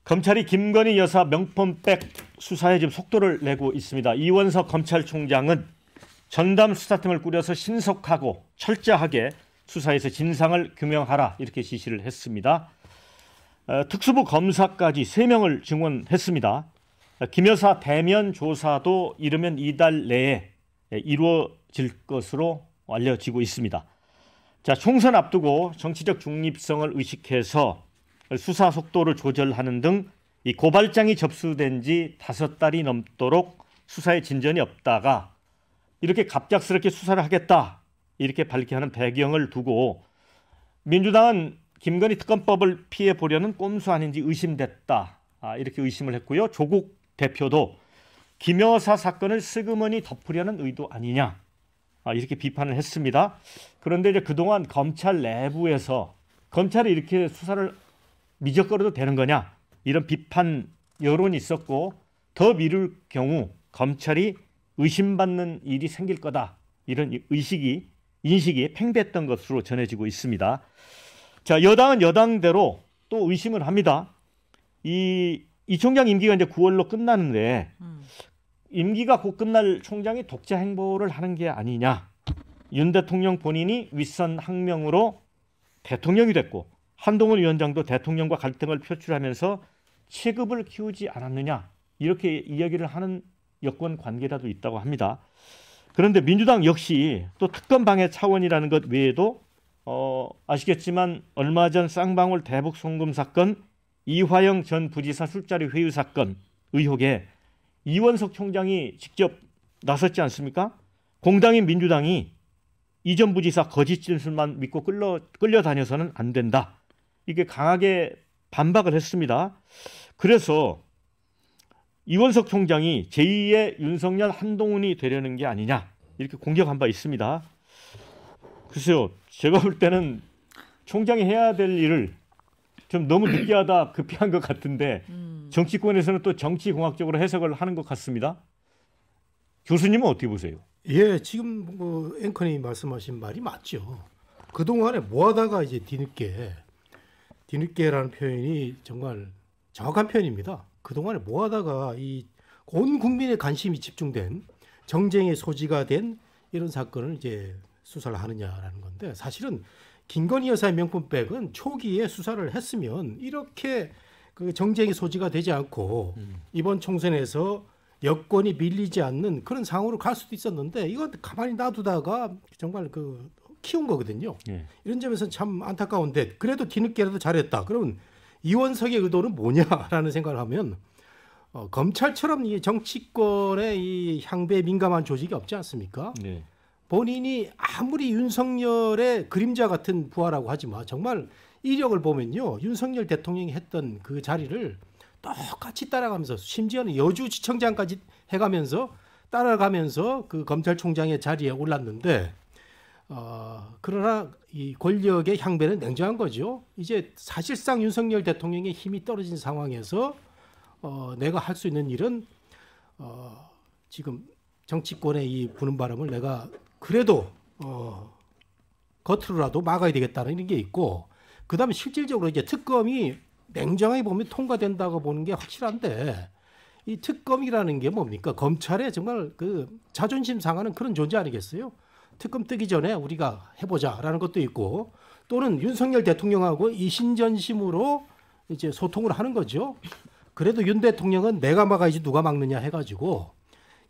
검찰이 김건희 여사 명품백 수사에 지금 속도를 내고 있습니다. 이원석 검찰총장은 전담 수사팀을 꾸려서 신속하고 철저하게 수사에서 진상을 규명하라 이렇게 지시를 했습니다. 특수부 검사까지 3명을 증원했습니다. 김 여사 대면 조사도 이르면 이달 내에 이루어질 것으로 알려지고 있습니다. 자, 총선 앞두고 정치적 중립성을 의식해서 수사 속도를 조절하는 등 이 고발장이 접수된 지 5달이 넘도록 수사에 진전이 없다가 이렇게 갑작스럽게 수사를 하겠다 이렇게 밝히는 배경을 두고 민주당은 김건희 특검법을 피해 보려는 꼼수 아닌지 의심됐다 이렇게 의심을 했고요. 조국 대표도 김 여사 사건을 슬그머니 덮으려는 의도 아니냐 이렇게 비판을 했습니다. 그런데 이제 그동안 검찰 내부에서 검찰이 이렇게 수사를 미적거려도 되는 거냐 이런 비판 여론이 있었고 더 미룰 경우 검찰이 의심받는 일이 생길 거다 이런 인식이 팽배했던 것으로 전해지고 있습니다. 자, 여당은 여당대로 또 의심을 합니다. 이 총장 임기가 이제 9월로 끝나는데 임기가 곧 끝날 총장이 독재 행보를 하는 게 아니냐. 윤 대통령 본인이 윗선 항명으로 대통령이 됐고 한동훈 위원장도 대통령과 갈등을 표출하면서 체급을 키우지 않았느냐 이렇게 이야기를 하는 여권 관계자도 있다고 합니다. 그런데 민주당 역시 또 특검 방해 차원이라는 것 외에도 아시겠지만 얼마 전 쌍방울 대북 송금 사건, 이화영 전 부지사 술자리 회유 사건 의혹에 이원석 총장이 직접 나섰지 않습니까? 공당인 민주당이 이 전 부지사 거짓 진술만 믿고 끌려다녀서는 안 된다. 이게 강하게 반박을 했습니다. 그래서 이원석 총장이 제2의 윤석열 한동훈이 되려는 게 아니냐 이렇게 공격한 바 있습니다. 글쎄요. 제가 볼 때는 총장이 해야 될 일을 좀 너무 늦게 하다 급히 한 것 같은데 정치권에서는 또 정치공학적으로 해석을 하는 것 같습니다. 교수님은 어떻게 보세요? 예, 지금 뭐 앵커님이 말씀하신 말이 맞죠. 그동안에 뭐 하다가 이제 뒤늦게라는 표현이 정말 정확한 표현입니다. 그동안에 뭐 하다가 이 온 국민의 관심이 집중된 정쟁의 소지가 된 이런 사건을 이제 수사를 하느냐라는 건데 사실은 김건희 여사의 명품백은 초기에 수사를 했으면 이렇게 그 정쟁의 소지가 되지 않고 이번 총선에서 여권이 밀리지 않는 그런 상황으로 갈 수도 있었는데 이거 가만히 놔두다가 정말 그 키운 거거든요. 이런 점에서 참 안타까운데 그래도 뒤늦게라도 잘했다. 그러면 이원석의 의도는 뭐냐라는 생각을 하면 검찰처럼 이 정치권의 이 향배에 민감한 조직이 없지 않습니까? 네. 본인이 아무리 윤석열의 그림자 같은 부하라고 하지만 정말 이력을 보면요. 윤석열 대통령이 했던 그 자리를 똑같이 따라가면서 심지어는 여주지청장까지 해가면서 따라가면서 그 검찰총장의 자리에 올랐는데 그러나 이 권력의 향배는 냉정한 거죠. 이제 사실상 윤석열 대통령의 힘이 떨어진 상황에서 내가 할 수 있는 일은 지금 정치권의 이 부는 바람을 내가 그래도 겉으로라도 막아야 되겠다는 게 있고 그다음에 실질적으로 이제 특검이 냉정하게 보면 통과된다고 보는 게 확실한데 이 특검이라는 게 뭡니까? 검찰의 정말 그 자존심 상하는 그런 존재 아니겠어요? 특검 뜨기 전에 우리가 해보자라는 것도 있고 또는 윤석열 대통령하고 이신전심으로 이제 소통을 하는 거죠. 그래도 윤 대통령은 내가 막아야지 누가 막느냐 해가지고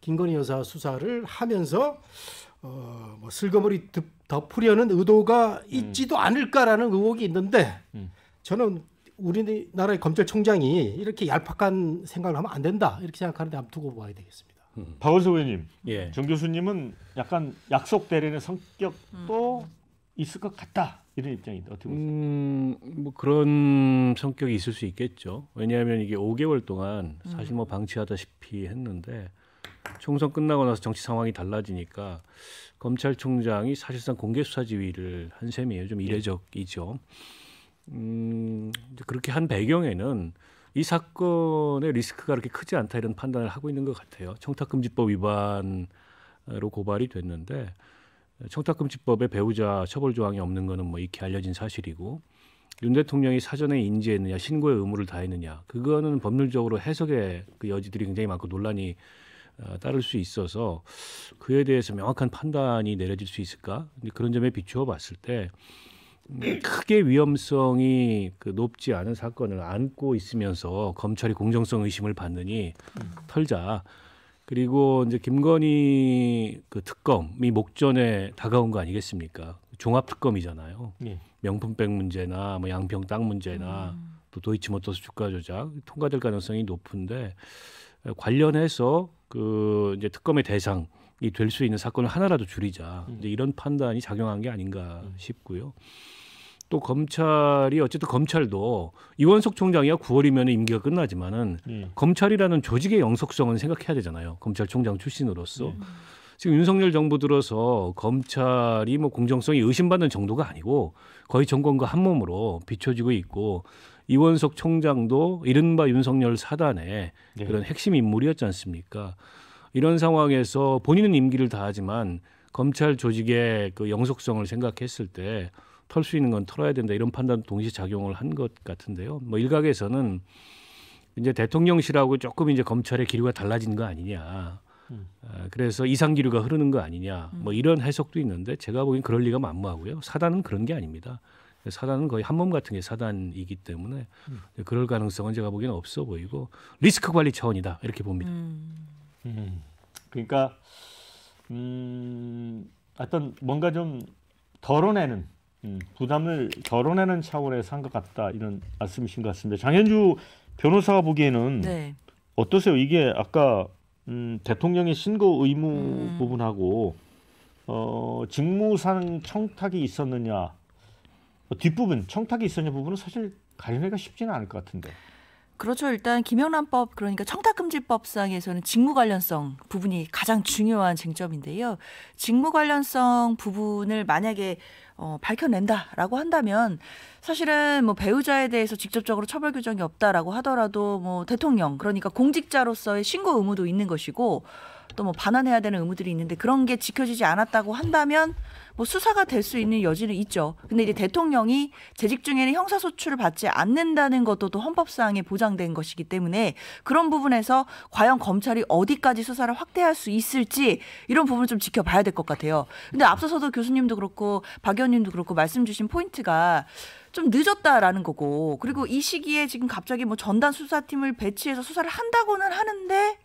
김건희 여사 수사를 하면서 뭐 슬그머니 덮으려는 의도가 있지도 않을까라는 의혹이 있는데 저는 우리나라의 검찰총장이 이렇게 얄팍한 생각을 하면 안 된다 이렇게 생각하는데 한번 두고 봐야 되겠습니다. 박원석 의원님, 예. 정 교수님은 약간 약속 대리는 성격도 있을 것 같다 이런 입장인데 어떻게 보세요? 뭐 그런 성격이 있을 수 있겠죠. 왜냐하면 이게 5개월 동안 사실 뭐 방치하다시피 했는데 총선 끝나고 나서 정치 상황이 달라지니까 검찰총장이 사실상 공개 수사 지휘를 한 셈이에요. 좀 이례적이죠. 그렇게 한 배경에는 이 사건의 리스크가 그렇게 크지 않다 이런 판단을 하고 있는 것 같아요. 청탁금지법 위반으로 고발이 됐는데 청탁금지법에 배우자 처벌 조항이 없는 거는 뭐 익히 알려진 사실이고 윤 대통령이 사전에 인지했느냐, 신고의 의무를 다했느냐, 그거는 법률적으로 해석의 그 여지들이 굉장히 많고 논란이 따를 수 있어서 그에 대해서 명확한 판단이 내려질 수 있을까? 그런 점에 비추어 봤을 때 크게 위험성이 높지 않은 사건을 안고 있으면서 검찰이 공정성 의심을 받느니 털자. 그리고 이제 김건희 그 특검이 목전에 다가온 거 아니겠습니까? 종합 특검이잖아요. 예. 명품백 문제나 뭐 양평 땅 문제나 또 도이치모터스 주가 조작 통과될 가능성이 높은데 관련해서 그 이제 특검의 대상이 될 수 있는 사건을 하나라도 줄이자. 이제 이런 판단이 작용한 게 아닌가 싶고요. 또 검찰이 어쨌든 검찰도 이원석 총장이야 9월이면 임기가 끝나지만은 검찰이라는 조직의 영속성은 생각해야 되잖아요. 검찰총장 출신으로서. 지금 윤석열 정부 들어서 검찰이 뭐 공정성이 의심받는 정도가 아니고 거의 정권과 한 몸으로 비춰지고 있고 이원석 총장도 이른바 윤석열 사단의 그런 핵심 인물이었지 않습니까? 이런 상황에서 본인은 임기를 다하지만 검찰 조직의 그 영속성을 생각했을 때 털 수 있는 건 털어야 된다 이런 판단 동시에 작용을 한 것 같은데요. 뭐 일각에서는 이제 대통령실하고 조금 이제 검찰의 기류가 달라진 거 아니냐. 그래서 이상 기류가 흐르는 거 아니냐. 뭐 이런 해석도 있는데 제가 보기엔 그럴 리가 만무하고요. 사단은 그런 게 아닙니다. 사단은 거의 한 몸 같은 게 사단이기 때문에 그럴 가능성은 제가 보기에는 없어 보이고 리스크 관리 차원이다 이렇게 봅니다. 그러니까 어떤 뭔가 좀 덜어내는 부담을 덜어내는 차원에서 한 것 같다 이런 말씀이신 것 같습니다. 장현주 변호사가 보기에는 네. 어떠세요? 이게 아까 대통령의 신고 의무 부분하고 직무상 청탁이 있었느냐 뒷부분 청탁이 있었냐 부분은 사실 가려내기가 쉽지는 않을 것 같은데. 그렇죠. 일단 김영란법 그러니까 청탁금지법상에서는 직무 관련성 부분이 가장 중요한 쟁점인데요. 직무 관련성 부분을 만약에 밝혀낸다라고 한다면 사실은 뭐 배우자에 대해서 직접적으로 처벌 규정이 없다라고 하더라도 뭐 대통령 그러니까 공직자로서의 신고 의무도 있는 것이고 또 뭐 반환해야 되는 의무들이 있는데 그런 게 지켜지지 않았다고 한다면 뭐 수사가 될 수 있는 여지는 있죠. 근데 이제 대통령이 재직 중에는 형사소출을 받지 않는다는 것도 또 헌법상에 보장된 것이기 때문에 그런 부분에서 과연 검찰이 어디까지 수사를 확대할 수 있을지 이런 부분을 좀 지켜봐야 될 것 같아요. 근데 앞서서도 교수님도 그렇고 박 의원님도 그렇고 말씀 주신 포인트가 좀 늦었다라는 거고 그리고 이 시기에 지금 갑자기 뭐 전담 수사팀을 배치해서 수사를 한다고는 하는데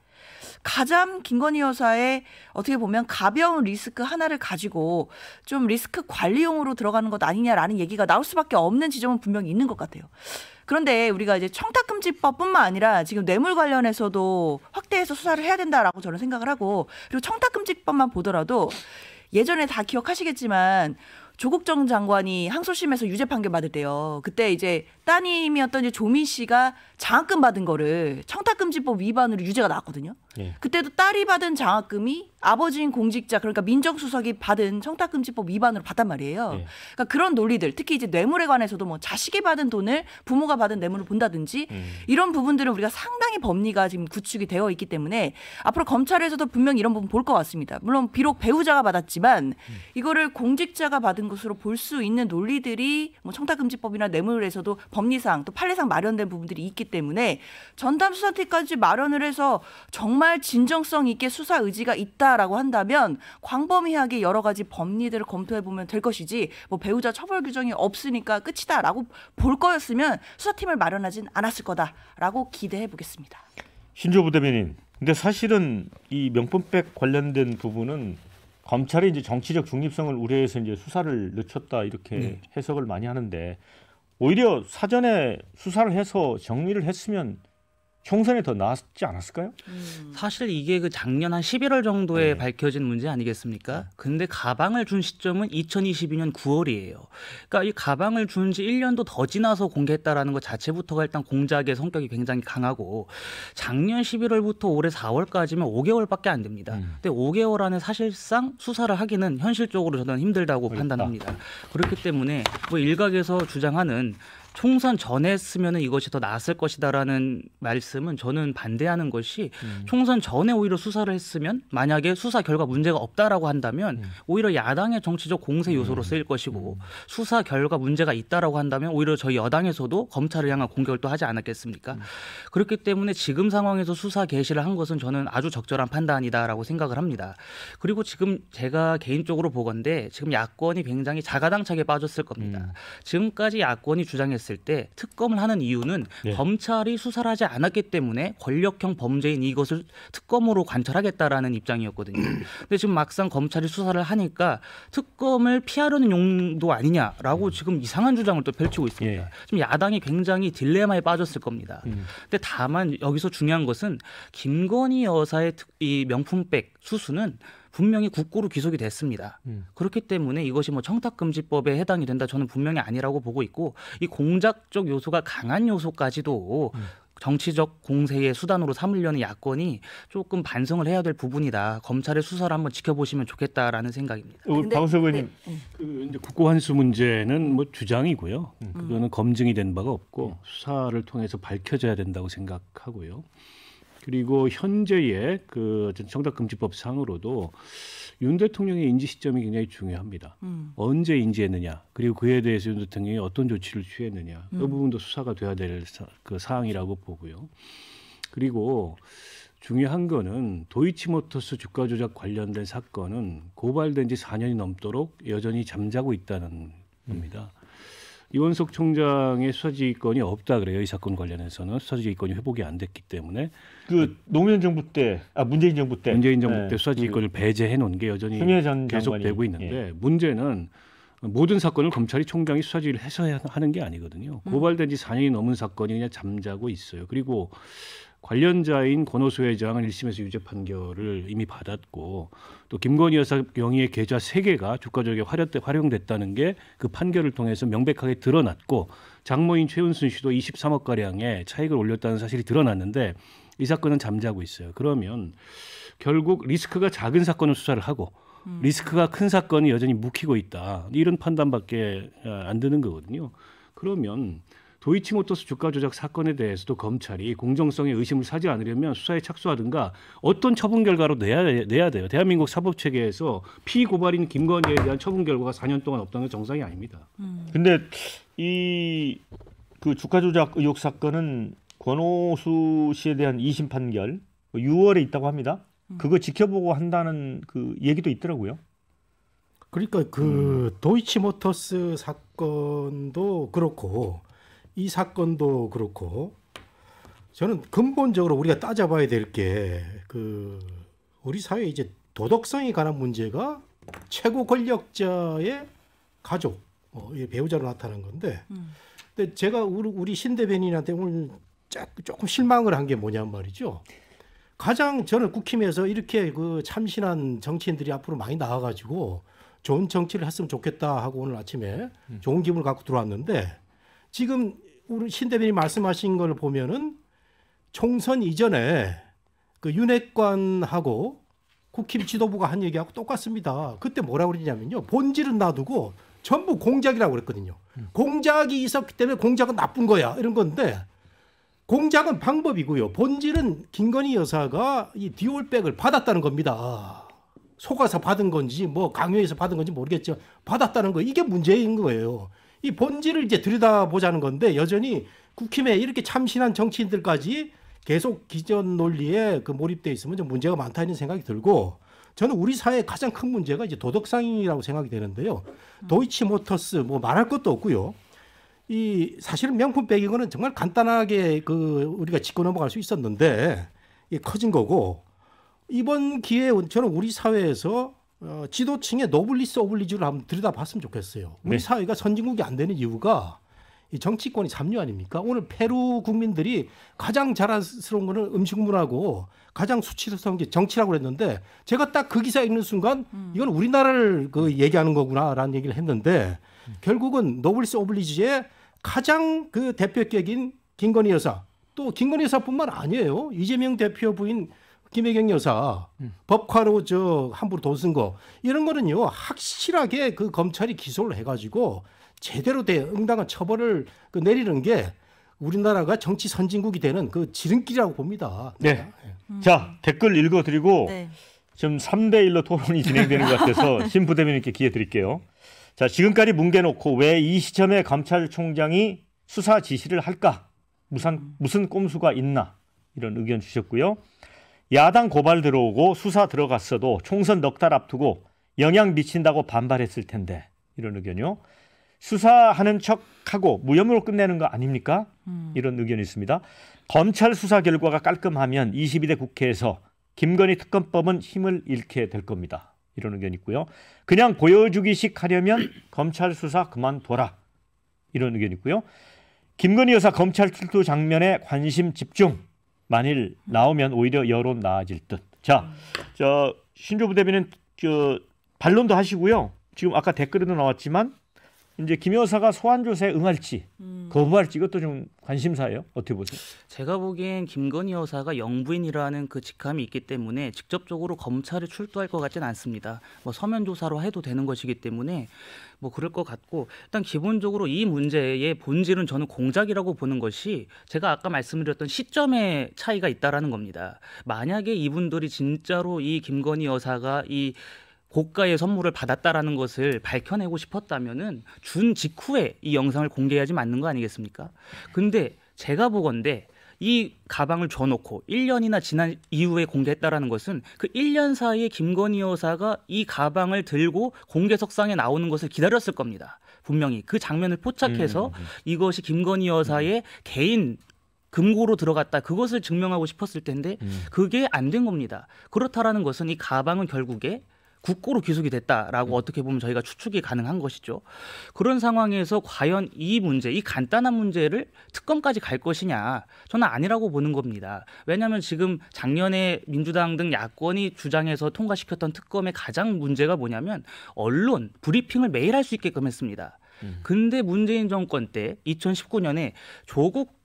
가장 김건희 여사의 어떻게 보면 가벼운 리스크 하나를 가지고 좀 리스크 관리용으로 들어가는 것 아니냐라는 얘기가 나올 수밖에 없는 지점은 분명히 있는 것 같아요. 그런데 우리가 이제 청탁금지법뿐만 아니라 지금 뇌물 관련해서도 확대해서 수사를 해야 된다라고 저는 생각을 하고 그리고 청탁금지법만 보더라도 예전에 다 기억하시겠지만 조국정 장관이 항소심에서 유죄 판결 받을 때요. 그때 이제 따님이었던 이제 조민 씨가 장학금 받은 거를 청탁금지법 위반으로 유죄가 나왔거든요. 예. 그때도 딸이 받은 장학금이 아버지인 공직자 그러니까 민정수석이 받은 청탁금지법 위반으로 받단 말이에요. 예. 그러니까 그런 논리들 특히 이제 뇌물에 관해서도 뭐 자식이 받은 돈을 부모가 받은 뇌물을 본다든지 이런 부분들은 우리가 상당히 법리가 지금 구축이 되어 있기 때문에 앞으로 검찰에서도 분명히 이런 부분 볼 것 같습니다. 물론 비록 배우자가 받았지만 이거를 공직자가 받은 것으로 볼 수 있는 논리들이 뭐 청탁금지법이나 뇌물에서도 법리상 또 판례상 마련된 부분들이 있기 때문에 전담 수사팀까지 마련을 해서 정말 진정성 있게 수사 의지가 있다라고 한다면 광범위하게 여러 가지 법리들을 검토해 보면 될 것이지 뭐 배우자 처벌 규정이 없으니까 끝이다라고 볼 거였으면 수사팀을 마련하진 않았을 거다라고 기대해 보겠습니다. 신조부 대변인. 근데 사실은 이 명품백 관련된 부분은 검찰이 이제 정치적 중립성을 우려해서 이제 수사를 늦췄다 이렇게 해석을 많이 하는데 오히려 사전에 수사를 해서 정리를 했으면 총선에 더 나았지 않았을까요? 사실 이게 그 작년 한 11월 정도에 밝혀진 문제 아니겠습니까? 근데 가방을 준 시점은 2022년 9월이에요. 그러니까 이 가방을 준 지 1년도 더 지나서 공개했다라는 것 자체부터가 일단 공작의 성격이 굉장히 강하고 작년 11월부터 올해 4월까지면 5개월밖에 안 됩니다. 근데 5개월 안에 사실상 수사를 하기는 현실적으로 저는 힘들다고 판단합니다. 그렇기 때문에 뭐 일각에서 주장하는 총선 전에 했으면 이것이 더 나았을 것이다라는 말씀은 저는 반대하는 것이 총선 전에 오히려 수사를 했으면 만약에 수사 결과 문제가 없다라고 한다면 오히려 야당의 정치적 공세 요소로 쓰일 것이고 수사 결과 문제가 있다라고 한다면 오히려 저희 여당에서도 검찰을 향한 공격을 또 하지 않았겠습니까? 그렇기 때문에 지금 상황에서 수사 개시를 한 것은 저는 아주 적절한 판단이다라고 생각을 합니다. 그리고 지금 제가 개인적으로 보건대 지금 야권이 굉장히 자가당착에 빠졌을 겁니다. 지금까지 야권이 주장했을 때 특검을 하는 이유는 네. 검찰이 수사를 하지 않았기 때문에 권력형 범죄인 이것을 특검으로 관찰하겠다라는 입장이었거든요. 근데 지금 막상 검찰이 수사를 하니까 특검을 피하려는 용도 아니냐라고 지금 이상한 주장을 또 펼치고 있습니다. 예. 지금 야당이 굉장히 딜레마에 빠졌을 겁니다. 근데 다만 여기서 중요한 것은 김건희 여사의 이 명품백 수수는 분명히 국고로 귀속이 됐습니다. 그렇기 때문에 이것이 뭐 청탁금지법에 해당이 된다 저는 분명히 아니라고 보고 있고 이 공작적 요소가 강한 요소까지도 정치적 공세의 수단으로 삼으려는 야권이 조금 반성을 해야 될 부분이다. 검찰의 수사를 한번 지켜보시면 좋겠다라는 생각입니다. 근데- 박원석 의원님 그 이제 국고 환수 문제는 뭐 주장이고요. 그거는 검증이 된 바가 없고 수사를 통해서 밝혀져야 된다고 생각하고요. 그리고 현재의 그 청탁금지법 상으로도 윤 대통령의 인지 시점이 굉장히 중요합니다. 언제 인지했느냐, 그리고 그에 대해서 윤 대통령이 어떤 조치를 취했느냐, 그 부분도 수사가 돼야 될 그 사항이라고 보고요. 그리고 중요한 거는 도이치모터스 주가 조작 관련된 사건은 고발된 지 4년이 넘도록 여전히 잠자고 있다는 겁니다. 이원석 총장의 수사지휘권이 없다 그래요. 이 사건 관련해서는 수사지휘권이 회복이 안 됐기 때문에 그 노무현 정부 때, 문재인 정부 때, 문재인 정부 때 수사지휘권을 배제해 놓은 게 여전히 추미애 전 계속되고 장관이, 있는데 문제는 모든 사건을 검찰이 총장이 수사지휘를 해서 하는 게 아니거든요. 고발된 지 4년이 넘은 사건이 그냥 잠자고 있어요. 그리고 관련자인 권오수 회장은 1심에서 유죄 판결을 이미 받았고 또 김건희 여사 명의의 계좌 3개가 주가 조작에 활용됐다는 게 그 판결을 통해서 명백하게 드러났고 장모인 최은순 씨도 23억 가량의 차익을 올렸다는 사실이 드러났는데 이 사건은 잠자고 있어요. 그러면 결국 리스크가 작은 사건을 수사를 하고 리스크가 큰 사건이 여전히 묵히고 있다. 이런 판단밖에 안 드는 거거든요. 그러면 도이치모터스 주가 조작 사건에 대해서도 검찰이 공정성에 의심을 사지 않으려면 수사에 착수하든가 어떤 처분 결과로 내야 돼요. 대한민국 사법체계에서 피고발인 김건희에 대한 처분 결과가 4년 동안 없다는 건 정상이 아닙니다. 근데 이 그 주가 조작 의혹 사건은 권오수 씨에 대한 2심 판결 6월에 있다고 합니다. 그거 지켜보고 한다는 그 얘기도 있더라고요. 그러니까 그 도이치모터스 사건도 그렇고 이 사건도 그렇고 저는 근본적으로 우리가 따져봐야 될 게 그 우리 사회에 이제 도덕성에 관한 문제가 최고 권력자의 가족, 이 배우자로 나타난 건데, 근데 제가 우리 신 대변인한테 오늘 조금 실망을 한 게 뭐냐 말이죠. 가장 저는 국힘에서 이렇게 그 참신한 정치인들이 앞으로 많이 나와가지고 좋은 정치를 했으면 좋겠다 하고 오늘 아침에 좋은 기분을 갖고 들어왔는데. 지금 우리 신 대변인이 말씀하신 걸 보면은 총선 이전에 그 윤핵관하고 국힘 지도부가 한 얘기하고 똑같습니다. 그때 뭐라고 그러냐면요. 본질은 놔두고 전부 공작이라고 그랬거든요. 공작이 있었기 때문에 공작은 나쁜 거야. 이런 건데 공작은 방법이고요. 본질은 김건희 여사가 이 디올백을 받았다는 겁니다. 속아서 받은 건지 뭐 강요해서 받은 건지 모르겠지만 받았다는 거 이게 문제인 거예요. 이 본질을 이제 들여다보자는 건데 여전히 국힘에 이렇게 참신한 정치인들까지 계속 기존 논리에 그 몰입돼 있으면 좀 문제가 많다는 생각이 들고 저는 우리 사회의 가장 큰 문제가 이제 도덕성이라고 생각이 되는데요. 도이치모터스 뭐 말할 것도 없고요. 이 사실은 명품백이거는 정말 간단하게 그 우리가 짚고 넘어갈 수 있었는데 이게 커진 거고 이번 기회에 저는 우리 사회에서 지도층의 노블리스 오블리주를 한번 들여다봤으면 좋겠어요. 우리 네. 사회가 선진국이 안 되는 이유가 이 정치권이 삼류 아닙니까? 오늘 페루 국민들이 가장 자랑스러운 거는 음식물하고 가장 수치스러운 게 정치라고 그랬는데 제가 딱 그 기사 읽는 순간 이건 우리나라를 그 얘기하는 거구나라는 얘기를 했는데 결국은 노블리스 오블리주의 가장 그 대표격인 김건희 여사 또 김건희 여사뿐만 아니에요. 이재명 대표 부인 김혜경 여사 법화로 저 함부로 돈 쓴 거 이런 거는요 확실하게 그 검찰이 기소를 해가지고 제대로 된 응당한 처벌을 내리는 게 우리나라가 정치 선진국이 되는 그 지름길이라고 봅니다. 네. 자, 댓글 읽어드리고 네. 지금 3대1로 토론이 진행되는 것 같아서 신 부대변인께 기회 드릴게요. 자, 지금까지 뭉개놓고 왜 이 시점에 검찰총장이 수사 지시를 할까? 무슨 꼼수가 있나? 이런 의견 주셨고요. 야당 고발 들어오고 수사 들어갔어도 총선 넉 달 앞두고 영향 미친다고 반발했을 텐데 이런 의견이요. 수사하는 척하고 무혐의로 끝내는 거 아닙니까? 이런 의견이 있습니다. 검찰 수사 결과가 깔끔하면 22대 국회에서 김건희 특검법은 힘을 잃게 될 겁니다. 이런 의견이 있고요. 그냥 보여주기식 하려면 검찰 수사 그만둬라. 이런 의견이 있고요. 김건희 여사 검찰 출두 장면에 관심 집중. 만일 나오면 오히려 여론 나아질 듯. 자, 신조 부대변인 반론도 하시고요. 지금 아까 댓글에도 나왔지만 이제 김 여사가 소환 조사에 응할지 거부할지 이것도 좀 관심사예요. 어떻게 보세요? 제가 보기엔 김건희 여사가 영부인이라는 그 직함이 있기 때문에 직접적으로 검찰에 출두할 것 같지는 않습니다. 뭐 서면 조사로 해도 되는 것이기 때문에 뭐 그럴 것 같고, 일단 기본적으로 이 문제의 본질은 저는 공작이라고 보는 것이 제가 아까 말씀드렸던 시점의 차이가 있다라는 겁니다. 만약에 이분들이 진짜로 이 김건희 여사가 이 고가의 선물을 받았다라는 것을 밝혀내고 싶었다면은 준 직후에 이 영상을 공개해야지 맞는 거 아니겠습니까? 근데 제가 보건대 이 가방을 줘놓고 1년이나 지난 이후에 공개했다라는 것은 그 1년 사이에 김건희 여사가 이 가방을 들고 공개석상에 나오는 것을 기다렸을 겁니다. 분명히 그 장면을 포착해서 이것이 김건희 여사의 개인 금고로 들어갔다, 그것을 증명하고 싶었을 텐데 그게 안 된 겁니다. 그렇다라는 것은 이 가방은 결국에 국고로 귀속이 됐다라고 어떻게 보면 저희가 추측이 가능한 것이죠. 그런 상황에서 과연 이 문제, 이 간단한 문제를 특검까지 갈 것이냐, 저는 아니라고 보는 겁니다. 왜냐하면 지금 작년에 민주당 등 야권이 주장해서 통과시켰던 특검의 가장 문제가 뭐냐면 언론 브리핑을 매일 할 수 있게끔 했습니다. 근데 문재인 정권 때 2019년에 조국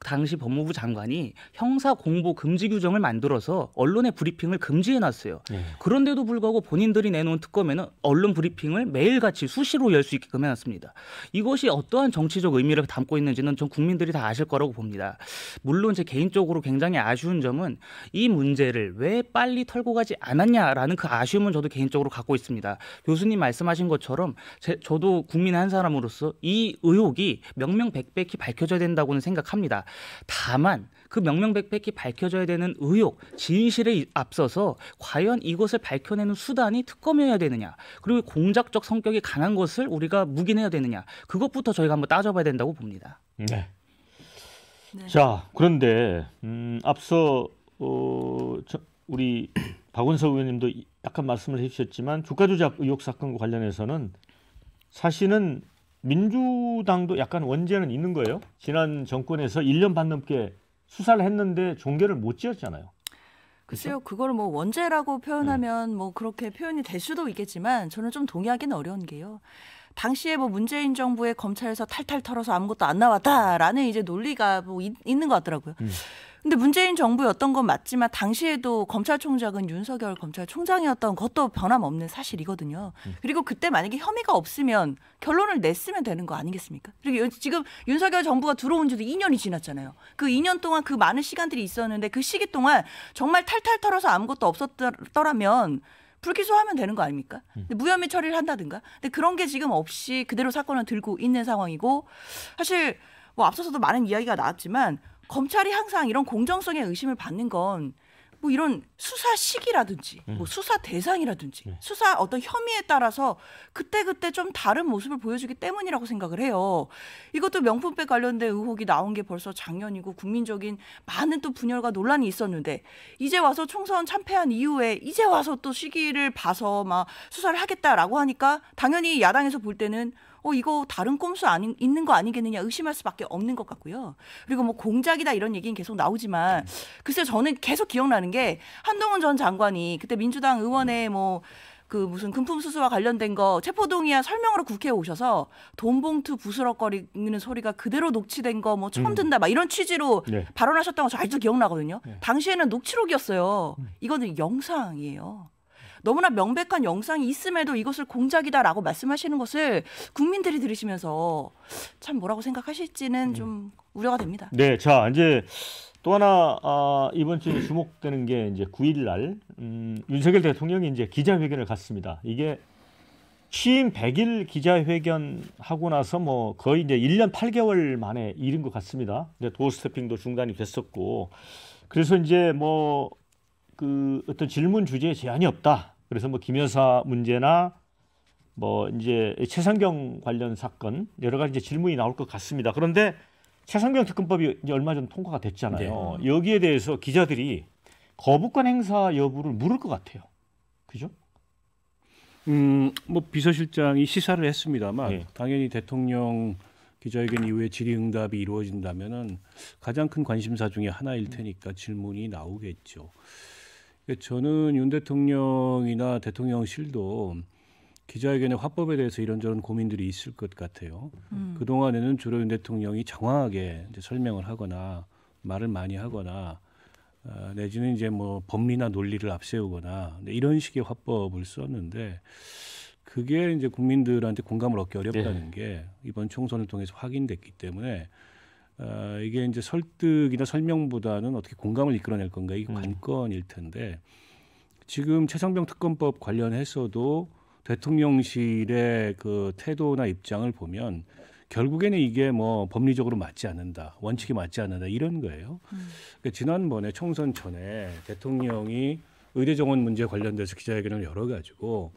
당시 법무부 장관이 형사 공보 금지 규정을 만들어서 언론의 브리핑을 금지해놨어요. 그런데도 불구하고 본인들이 내놓은 특검에는 언론 브리핑을 매일같이 수시로 열 수 있게끔 해놨습니다. 이것이 어떠한 정치적 의미를 담고 있는지는 전 국민들이 다 아실 거라고 봅니다. 물론 제 개인적으로 굉장히 아쉬운 점은 이 문제를 왜 빨리 털고 가지 않았냐라는 그 아쉬움은 저도 개인적으로 갖고 있습니다. 교수님 말씀하신 것처럼 저도 국민의 한 사람으로서 이 의혹이 명명백백히 밝혀져야 된다고는 생각합니다. 다만 그 명명백백히 밝혀져야 되는 의혹, 진실에 앞서서 과연 이것을 밝혀내는 수단이 특검이어야 되느냐, 그리고 공작적 성격이 강한 것을 우리가 묵인해야 되느냐, 그것부터 저희가 한번 따져봐야 된다고 봅니다. 네. 자, 그런데 앞서 우리 박원석 의원님도 약간 말씀을 해주셨지만 주가 조작 의혹 사건과 관련해서는 사실은 민주당도 약간 원죄는 있는 거예요. 지난 정권에서 1년 반 넘게 수사를 했는데 종결을 못 지었잖아요. 글쎄요, 그걸 뭐 원죄라고 표현하면 뭐 그렇게 표현이 될 수도 있겠지만 저는 좀 동의하기는 어려운 게요. 당시에 뭐 문재인 정부의 검찰에서 탈탈 털어서 아무것도 안 나왔다라는 이제 논리가 뭐 있는 것 같더라고요. 근데 문재인 정부였던 건 맞지만 당시에도 검찰총장은 윤석열 검찰총장이었던 것도 변함없는 사실이거든요. 그리고 그때 만약에 혐의가 없으면 결론을 냈으면 되는 거 아니겠습니까? 그리고 지금 윤석열 정부가 들어온 지도 2년이 지났잖아요. 그 2년 동안 그 많은 시간들이 있었는데 그 시기 동안 정말 탈탈 털어서 아무것도 없었더라면 불기소하면 되는 거 아닙니까? 근데 무혐의 처리를 한다든가. 근데 그런 게 지금 없이 그대로 사건을 들고 있는 상황이고, 사실 뭐 앞서서도 많은 이야기가 나왔지만 검찰이 항상 이런 공정성의 의심을 받는 건 뭐 이런 수사 시기라든지 뭐 수사 대상이라든지 수사 어떤 혐의에 따라서 그때그때 좀 다른 모습을 보여주기 때문이라고 생각을 해요. 이것도 명품백 관련된 의혹이 나온 게 벌써 작년이고 국민적인 많은 또 분열과 논란이 있었는데 이제 와서 총선 참패한 이후에 이제 와서 또 시기를 봐서 막 수사를 하겠다라고 하니까 당연히 야당에서 볼 때는 이거 다른 꼼수 있는 거 아니겠느냐 의심할 수밖에 없는 것 같고요. 그리고 뭐 공작이다 이런 얘기는 계속 나오지만 글쎄요, 저는 계속 기억나는 게 한동훈 전 장관이 그때 민주당 의원의 뭐 그 무슨 금품 수수와 관련된 거 체포동의안 설명으로 국회에 오셔서 돈봉투 부스럭거리는 소리가 그대로 녹취된 거 뭐 처음 듣는다 막 이런 취지로 발언하셨던 거 저 아직도 기억나거든요. 당시에는 녹취록이었어요. 이거는 영상이에요. 너무나 명백한 영상이 있음에도 이것을 공작이다라고 말씀하시는 것을 국민들이 들으시면서 참 뭐라고 생각하실지는 좀 우려가 됩니다. 네, 자 이제 또 하나 이번 주에 주목되는 게 이제 9일 날 윤석열 대통령이 이제 기자회견을 갖습니다. 이게 취임 100일 기자회견 하고 나서 뭐 거의 이제 1년 8개월 만에 일인 것 같습니다. 근데 도어 스태핑도 중단이 됐었고, 그래서 이제 뭐 그 어떤 질문 주제에 제한이 없다. 그래서 뭐 김여사 문제나 뭐 이제 최상병 관련 사건 여러 가지 이제 질문이 나올 것 같습니다. 그런데 최상병 특검법이 이제 얼마 전 통과가 됐잖아요. 여기에 대해서 기자들이 거부권 행사 여부를 물을 것 같아요. 그죠? 뭐 비서실장이 시사를 했습니다만 네. 당연히 대통령 기자회견 이후에 질의응답이 이루어진다면은 가장 큰 관심사 중에 하나일 테니까 질문이 나오겠죠. 저는 윤 대통령이나 대통령실도 기자회견의 화법에 대해서 이런저런 고민들이 있을 것 같아요. 그 동안에는 주로 윤 대통령이 장황하게 이제 설명을 하거나 말을 많이 하거나 내지는 이제 뭐 법리나 논리를 앞세우거나 이런 식의 화법을 썼는데 그게 이제 국민들한테 공감을 얻기 어렵다는 게 이번 총선을 통해서 확인됐기 때문에 이게 이제 설득이나 설명보다는 어떻게 공감을 이끌어낼 건가 이게 관건일 텐데 지금 최상병 특검법 관련해서도 대통령실의 그 태도나 입장을 보면 결국에는 이게 뭐 법리적으로 맞지 않는다, 원칙에 맞지 않는다 이런 거예요. 그러니까 지난번에 총선 전에 대통령이 의대 정원 문제 관련돼서 기자회견을 열어가지고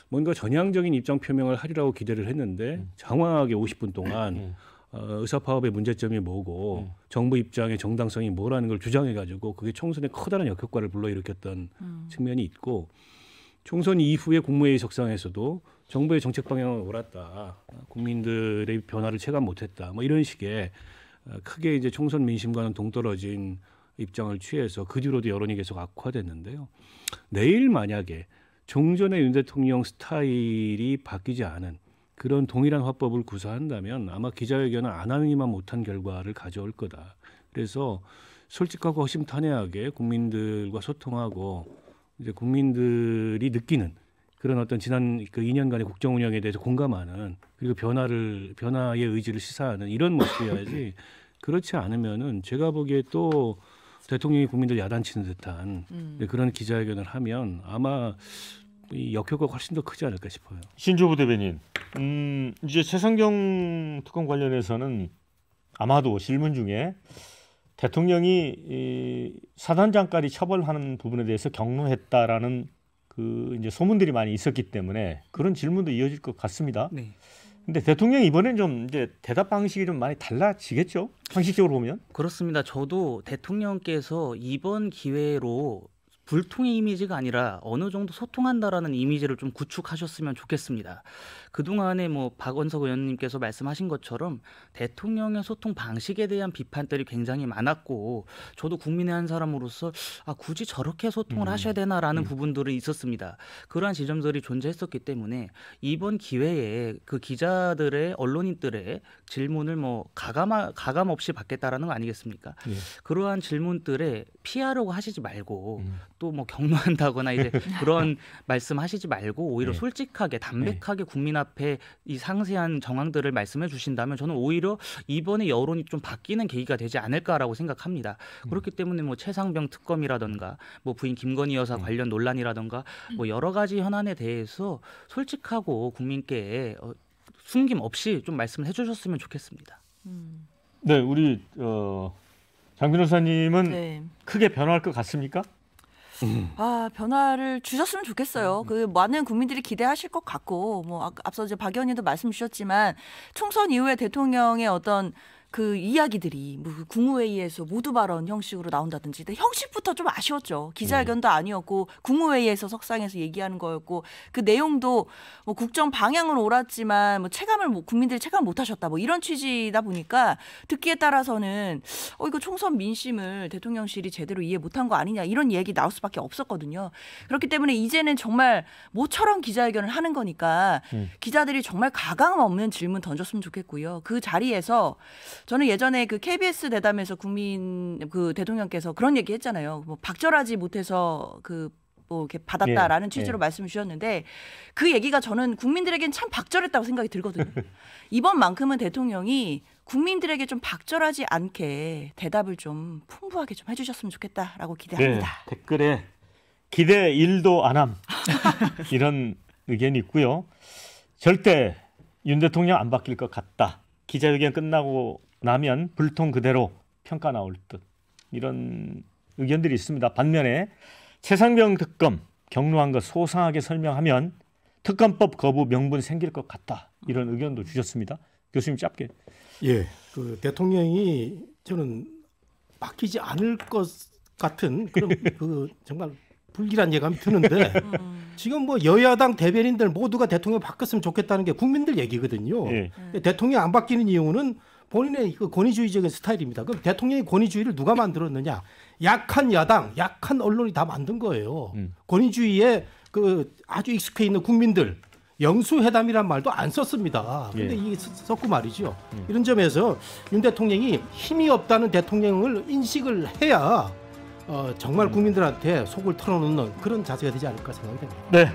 뭔가 전향적인 입장 표명을 하리라고 기대를 했는데 장황하게 50분 동안 의사 파업의 문제점이 뭐고 정부 입장의 정당성이 뭐라는 걸 주장해가지고 그게 총선에 커다란 역효과를 불러일으켰던 측면이 있고 총선 이후에 국무회의 석상에서도 정부의 정책 방향을 옳았다, 국민들의 변화를 체감 못했다, 뭐 이런 식의 크게 이제 총선 민심과는 동떨어진 입장을 취해서 그 뒤로도 여론이 계속 악화됐는데요. 내일 만약에 종전의 윤 대통령 스타일이 바뀌지 않은 그런 동일한 화법을 구사한다면 아마 기자회견을 안 하느니만 못한 결과를 가져올 거다. 그래서 솔직하고 허심탄회하게 국민들과 소통하고 이제 국민들이 느끼는 그런 어떤 지난 그 2년간의 국정 운영에 대해서 공감하는 그리고 변화의 의지를 시사하는 이런 모습이어야지 그렇지 않으면은 제가 보기에 또 대통령이 국민들 야단치는 듯한 그런 기자회견을 하면 아마 이 역효과가 훨씬 더 크지 않을까 싶어요. 신조부 대변인, 이제 최상병 특검 관련해서는 아마도 질문 중에 대통령이 이 사단장까지 처벌하는 부분에 대해서 경로했다라는 그 이제 소문들이 많이 있었기 때문에 그런 질문도 이어질 것 같습니다. 네. 근데 대통령이 이번엔 좀 이제 대답 방식이 좀 많이 달라지겠죠? 상식적으로 보면. 그렇습니다. 저도 대통령께서 이번 기회로 불통의 이미지가 아니라 어느 정도 소통한다라는 이미지를 좀 구축하셨으면 좋겠습니다. 그동안에 뭐 박원석 의원님께서 말씀하신 것처럼 대통령의 소통 방식에 대한 비판들이 굉장히 많았고 저도 국민의 한 사람으로서 굳이 저렇게 소통을 하셔야 되나라는 부분들이 있었습니다. 그러한 지점들이 존재했었기 때문에 이번 기회에 그 기자들의 언론인들의 질문을 뭐 가감 없이 받겠다라는 거 아니겠습니까? 예. 그러한 질문들에 피하려고 하시지 말고 또 뭐 경로한다거나 이제 그런 말씀하시지 말고 오히려 네. 솔직하게 담백하게 국민 앞에 이 상세한 정황들을 말씀해 주신다면 저는 오히려 이번에 여론이 좀 바뀌는 계기가 되지 않을까라고 생각합니다. 그렇기 때문에 뭐 최상병 특검이라든가 뭐 부인 김건희 여사 관련 논란이라든가 뭐 여러 가지 현안에 대해서 솔직하고 국민께 숨김 없이 좀 말씀을 해주셨으면 좋겠습니다. 네, 우리 장 변호사님은 네. 크게 변화할 것 같습니까? 변화를 주셨으면 좋겠어요. 그 많은 국민들이 기대하실 것 같고, 뭐 앞서 이제 박 의원님도 말씀 주셨지만 총선 이후에 대통령의 어떤 그 이야기들이 뭐 국무회의에서 모두 발언 형식으로 나온다든지 형식부터 좀 아쉬웠죠. 기자회견도 아니었고 국무회의에서 석상에서 얘기하는 거였고 그 내용도 뭐 국정 방향은 옳았지만 뭐 국민들이 체감을 못하셨다 뭐 이런 취지다 보니까 듣기에 따라서는 이거 총선 민심을 대통령실이 제대로 이해 못한 거 아니냐 이런 얘기 나올 수밖에 없었거든요. 그렇기 때문에 이제는 정말 모처럼 기자회견을 하는 거니까 기자들이 정말 가감 없는 질문 던졌으면 좋겠고요. 그 자리에서 저는 예전에 그 KBS 대담에서 대통령께서 그런 얘기 했잖아요. 뭐 박절하지 못해서 이렇게 받았다라는 예, 취지로 예. 말씀을 주셨는데 그 얘기가 저는 국민들에겐 참 박절했다고 생각이 들거든요. 이번만큼은 대통령이 국민들에게 좀 박절하지 않게 대답을 좀 풍부하게 좀 해주셨으면 좋겠다라고 기대합니다. 네, 댓글에 기대 1도 안함 이런 의견이 있고요. 절대 윤 대통령 안 바뀔 것 같다. 기자회견 끝나고 나면 불통 그대로 평가 나올 듯 이런 의견들이 있습니다. 반면에 최상병 특검 경로한 것 소상하게 설명하면 특검법 거부 명분 생길 것 같다. 이런 의견도 주셨습니다. 교수님 짧게. 예, 그 대통령이 저는 바뀌지 않을 것 같은 그런 그 정말 불길한 예감이 드는데 지금 뭐 여야당 대변인들 모두가 대통령 바꿨으면 좋겠다는 게 국민들 얘기거든요. 예. 대통령 안 바뀌는 이유는 본인의 그 권위주의적인 스타일입니다. 그럼 대통령의 권위주의를 누가 만들었느냐? 약한 야당, 약한 언론이 다 만든 거예요. 권위주의에 그 아주 익숙해 있는 국민들 영수회담이란 말도 안 썼습니다. 근데 예. 이게 썼고 말이죠. 이런 점에서 윤 대통령이 힘이 없다는 대통령을 인식을 해야 정말 국민들한테 속을 털어놓는 그런 자세가 되지 않을까 생각이 됩니다. 네.